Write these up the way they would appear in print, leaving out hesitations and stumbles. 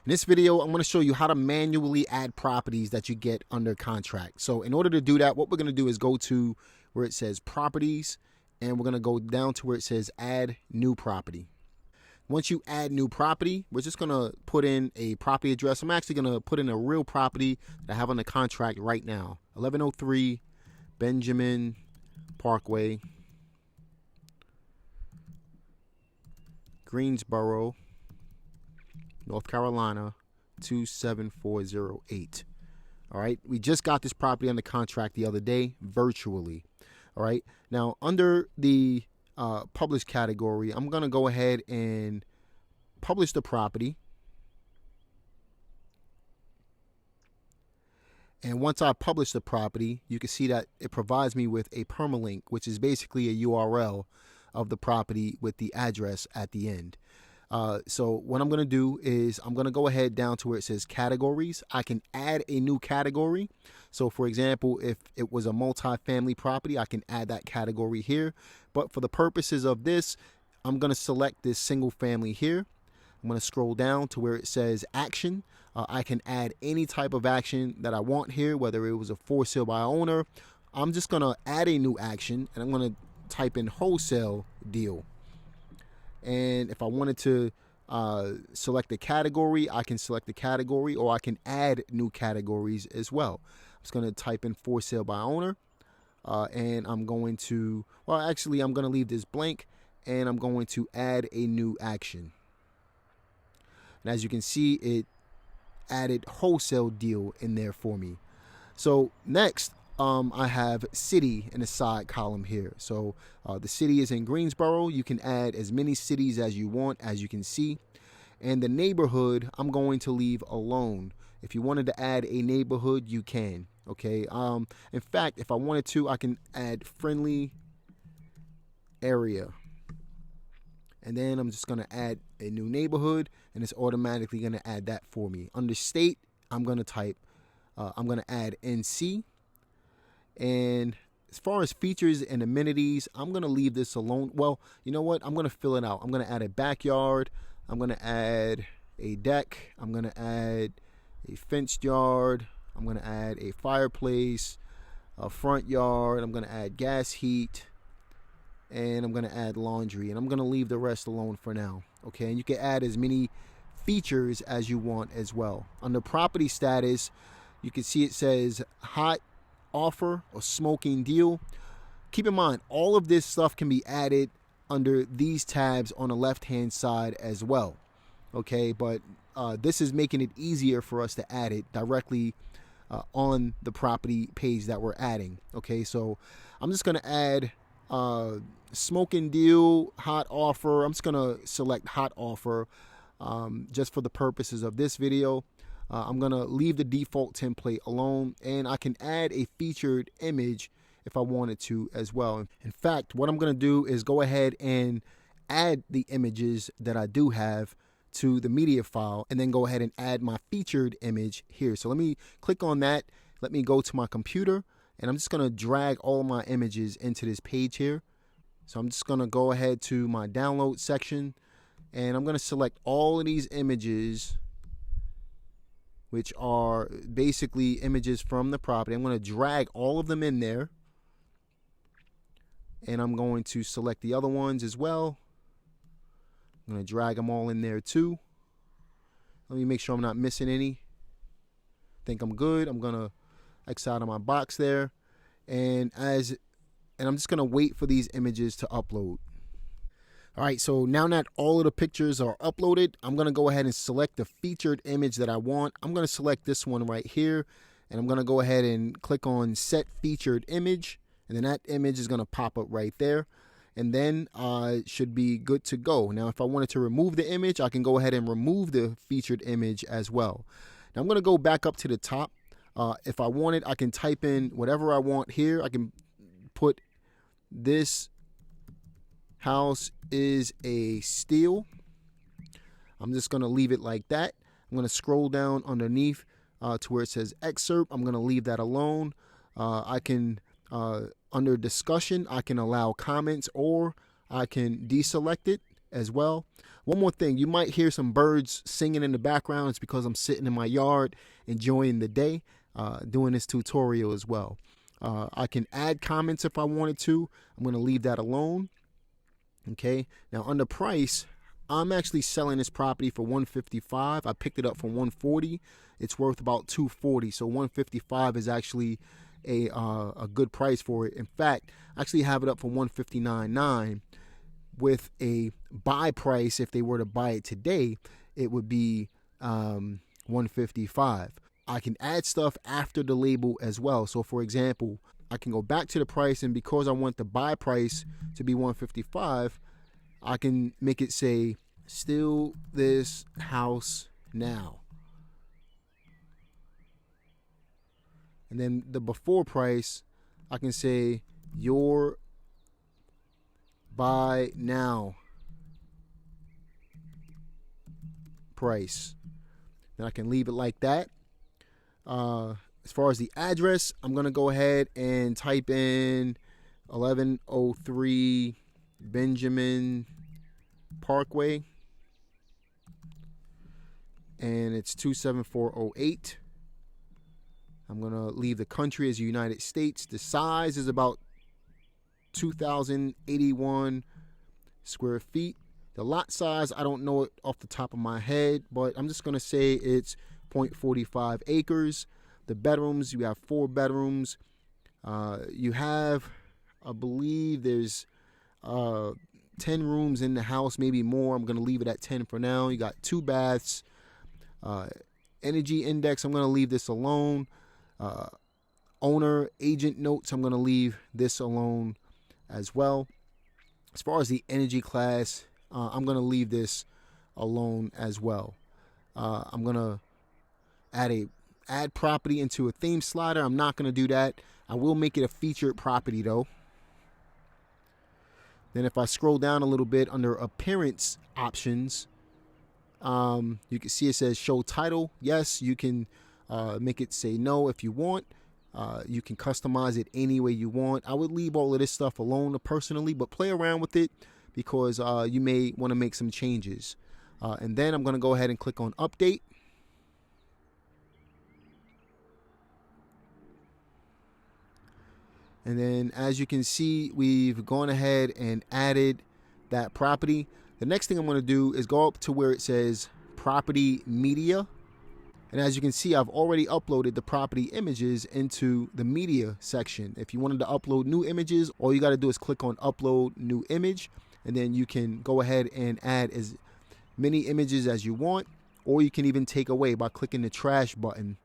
In this video, I'm going to show you how to manually add properties that you get under contract. So in order to do that, what we're going to do is go to where it says properties, and we're going to go down to where it says add new property. Once you add new property, we're just going to put in a property address. I'm actually going to put in a real property that I have on the contract right now. 1103 Benjamin Parkway, Greensboro, North Carolina, 27408. All right, we just got this property under contract the other day virtually. All right, now under the publish category, I'm going to go ahead and publish the property. And once I publish the property, you can see that it provides me with a permalink, which is basically a URL of the property with the address at the end. So what I'm going to do is I'm going to go ahead down to where it says categories. I can add a new category. So for example, if it was a multifamily property, I can add that category here. But for the purposes of this, I'm going to select this single family here. I'm going to scroll down to where it says action. I can add any type of action that I want here, whether it was a for sale by owner. I'm just going to add a new action, and I'm going to type in wholesale deal. And if I wanted to select a category, I can select the category, or I can add new categories as well. I'm just going to type in for sale by owner, and I'm going to, well, actually, I'm going to leave this blank, and I'm going to add a new action. And as you can see, it added wholesale deal in there for me. So next, I have city in the side column here. So the city is in Greensboro. You can add as many cities as you want, as you can see. And the neighborhood, I'm going to leave alone. If you wanted to add a neighborhood, you can. Okay. In fact, if I wanted to, I can add friendly area. And then I'm just going to add a new neighborhood, and it's automatically going to add that for me. Under state, I'm going to type, I'm going to add NC. And as far as features and amenities, I'm going to leave this alone. Well, you know what? I'm going to fill it out. I'm going to add a backyard. I'm going to add a deck. I'm going to add a fenced yard. I'm going to add a fireplace, a front yard. I'm going to add gas heat. And I'm going to add laundry. And I'm going to leave the rest alone for now. Okay, and you can add as many features as you want as well. Under property status, you can see it says hot offer or smoking deal. Keep in mind, all of this stuff can be added under these tabs on the left hand side as well. Okay, but this is making it easier for us to add it directly on the property page that we're adding. Okay, so I'm just going to add smoking deal, hot offer. I'm just going to select hot offer just for the purposes of this video. I'm going to leave the default template alone, and I can add a featured image if I wanted to as well. In fact, what I'm going to do is go ahead and add the images that I do have to the media file, and then go ahead and add my featured image here. So let me click on that. Let me go to my computer, and I'm just going to drag all my images into this page here. So I'm just going to go ahead to my download section, and I'm going to select all of these images, which are basically images from the property. I'm going to drag all of them in there, and I'm going to select the other ones as well. I'm going to drag them all in there too. Let me make sure I'm not missing any. Think I'm good. I'm going to X out of my box there, and I'm just going to wait for these images to upload. All right, so now that all of the pictures are uploaded, I'm going to go ahead and select the featured image that I want. I'm going to select this one right here, and I'm going to go ahead and click on set featured image, and then that image is going to pop up right there, and then it should be good to go. Now, if I wanted to remove the image, I can go ahead and remove the featured image as well. Now, I'm going to go back up to the top. If I wanted, I can type in whatever I want here. I can put this house is a steal. I'm just going to leave it like that. I'm going to scroll down underneath to where it says excerpt. I'm going to leave that alone. I can, under discussion, I can allow comments, or I can deselect it. as well. One more thing, you might hear some birds singing in the background. It's because I'm sitting in my yard enjoying the day, doing this tutorial as well. I can add comments if I wanted to. I'm going to leave that alone. Okay, now under price, I'm actually selling this property for $155. I picked it up for $140. It's worth about $240, so $155 is actually a good price for it. In fact, I actually have it up for $159.9. With a buy price, if they were to buy it today, it would be $155. I can add stuff after the label as well. So for example, I can go back to the price, and because I want the buy price to be $155, I can make it say, "Still this house now." And then the before price, I can say, "Your buy now price." Then I can leave it like that. As far as the address, I'm going to go ahead and type in 1103 Benjamin Parkway, and it's 27408. I'm going to leave the country as the United States. The size is about 2,081 square feet. The lot size, I don't know it off the top of my head, but I'm just going to say it's 0.45 acres. The bedrooms, you have 4 bedrooms. You have, I believe there's 10 rooms in the house, maybe more. I'm going to leave it at 10 for now. You got 2 baths. Energy index, I'm going to leave this alone. Owner agent notes, I'm going to leave this alone as well. As far as the energy class, I'm going to leave this alone as well. I'm going to add property into a theme slider. I'm not going to do that. I will make it a featured property though. Then if I scroll down a little bit under appearance options, you can see it says show title. Yes, you can make it say no if you want. You can customize it any way you want. I would leave all of this stuff alone personally, but play around with it because you may want to make some changes. And then I'm going to go ahead and click on update. And then as you can see, we've gone ahead and added that property. The next thing I'm going to do is go up to where it says property media. And as you can see, I've already uploaded the property images into the media section. If you wanted to upload new images, all you got to do is click on upload new image. And then you can go ahead and add as many images as you want. Or you can even take away by clicking the trash button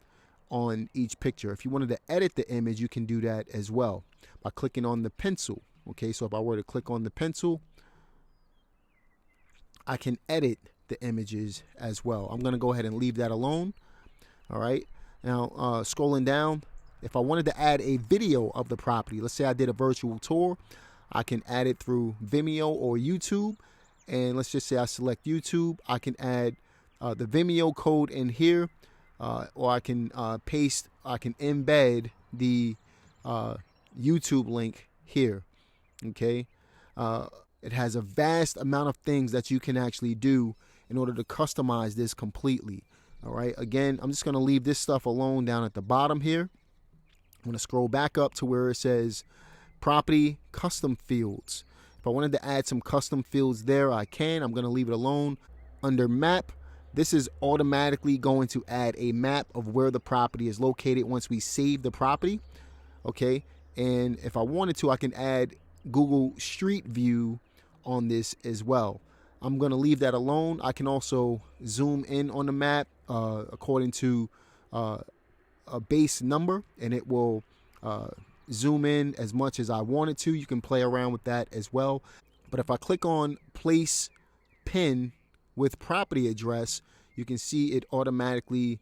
on each picture. If you wanted to edit the image, you can do that as well by clicking on the pencil. Okay, so if I were to click on the pencil, I can edit the images as well. I'm going to go ahead and leave that alone. All right, now scrolling down, if I wanted to add a video of the property, let's say I did a virtual tour, I can add it through Vimeo or YouTube. And let's just say I select YouTube, I can add the Vimeo code in here, or I can I can embed the YouTube link here. Okay, it has a vast amount of things that you can actually do in order to customize this completely. All right, again, I'm just going to leave this stuff alone down at the bottom here. I'm going to scroll back up to where it says property custom fields. If I wanted to add some custom fields there, I can. I'm going to leave it alone. Under map, this is automatically going to add a map of where the property is located once we save the property. Okay, and if I wanted to, I can add Google Street View on this as well. I'm going to leave that alone. I can also zoom in on the map according to a base number, and it will zoom in as much as I want it to. You can play around with that as well. But if I click on place pin with property address, you can see it automatically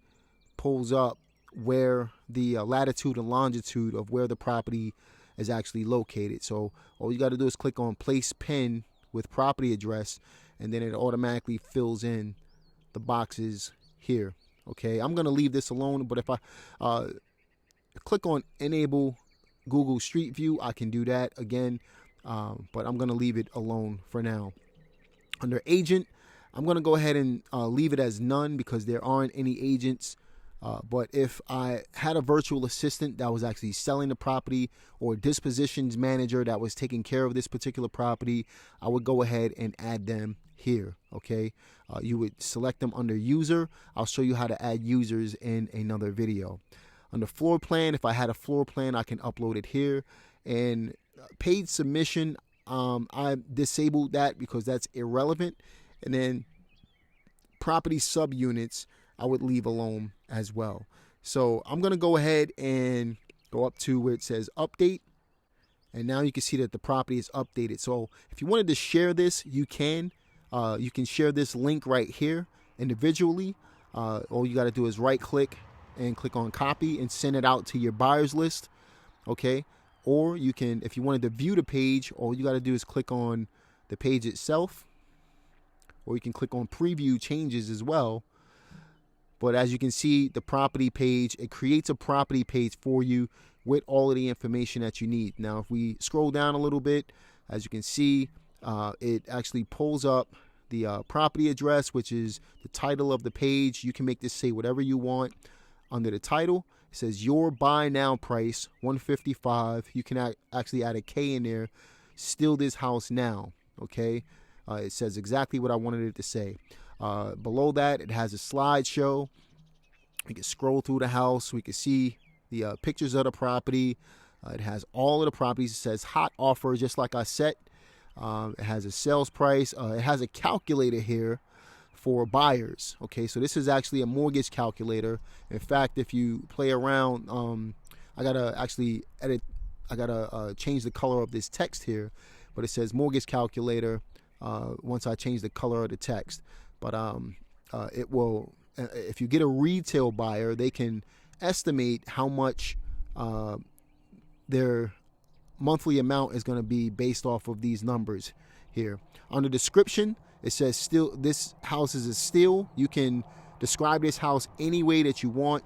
pulls up where the latitude and longitude of where the property is actually located. So all you got to do is click on place pin with property address, and then it automatically fills in the boxes here. Okay, I'm going to leave this alone, but if I click on enable Google Street View, I can do that again, but I'm going to leave it alone for now. Under agent, I'm going to go ahead and leave it as none because there aren't any agents. But if I had a virtual assistant that was actually selling the property, or a dispositions manager that was taking care of this particular property, I would go ahead and add them here. Okay, you would select them under user. I'll show you how to add users in another video. Under floor plan, if I had a floor plan, I can upload it here. And paid submission, I disabled that because that's irrelevant. And then property subunits, I would leave alone as well. So I'm going to go ahead and go up to where it says update. And now you can see that the property is updated. So if you wanted to share this, you can. You can share this link right here individually. All you got to do is right click and click on copy and send it out to your buyers list. Okay. Or you can, if you wanted to view the page, all you got to do is click on the page itself. Or you can click on preview changes as well. But as you can see, the property page, it creates a property page for you with all of the information that you need. Now, if we scroll down a little bit, as you can see, it actually pulls up the property address, which is the title of the page. You can make this say whatever you want. Under the title, it says your buy now price, $155. You can actually add a K in there. Steal this house now. Okay. It says exactly what I wanted it to say. Below that, it has a slideshow. We can scroll through the house. We can see the pictures of the property. It has all of the properties. It says hot offer, just like I said. It has a sales price. It has a calculator here for buyers. Okay, so this is actually a mortgage calculator. In fact, if you play around, I gotta actually edit. I gotta change the color of this text here, but it says mortgage calculator. Once I change the color of the text, but it will. If you get a retail buyer, they can estimate how much their monthly amount is going to be based off of these numbers here. Under description, it says still this house is a steal. You can describe this house any way that you want.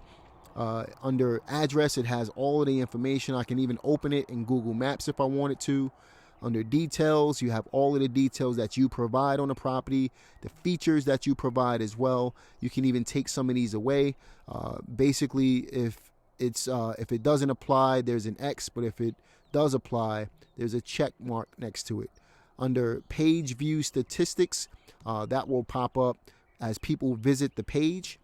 Under address, it has all of the information. I can even open it in Google Maps if I wanted to. Under details, you have all of the details that you provide on the property, the features that you provide as well. You can even take some of these away. Basically, if it doesn't apply, there's an X, but if it does apply, there's a check mark next to it. Under page view statistics, that will pop up as people visit the page.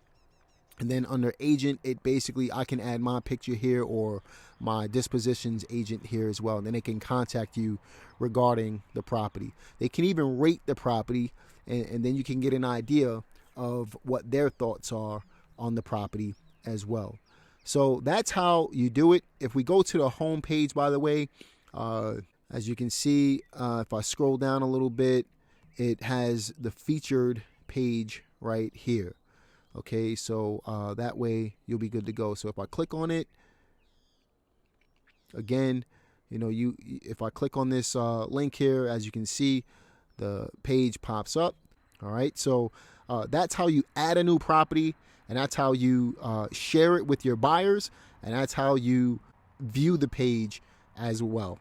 And then under agent, it basically, I can add my picture here or my dispositions agent here as well. And then they can contact you regarding the property. They can even rate the property, and then you can get an idea of what their thoughts are on the property as well. So that's how you do it. If we go to the home page, by the way, as you can see, if I scroll down a little bit, it has the featured page right here. Okay, so that way you'll be good to go. So if I click on it, again, if I click on this link here, as you can see, the page pops up. All right, so that's how you add a new property, and that's how you share it with your buyers, and that's how you view the page as well.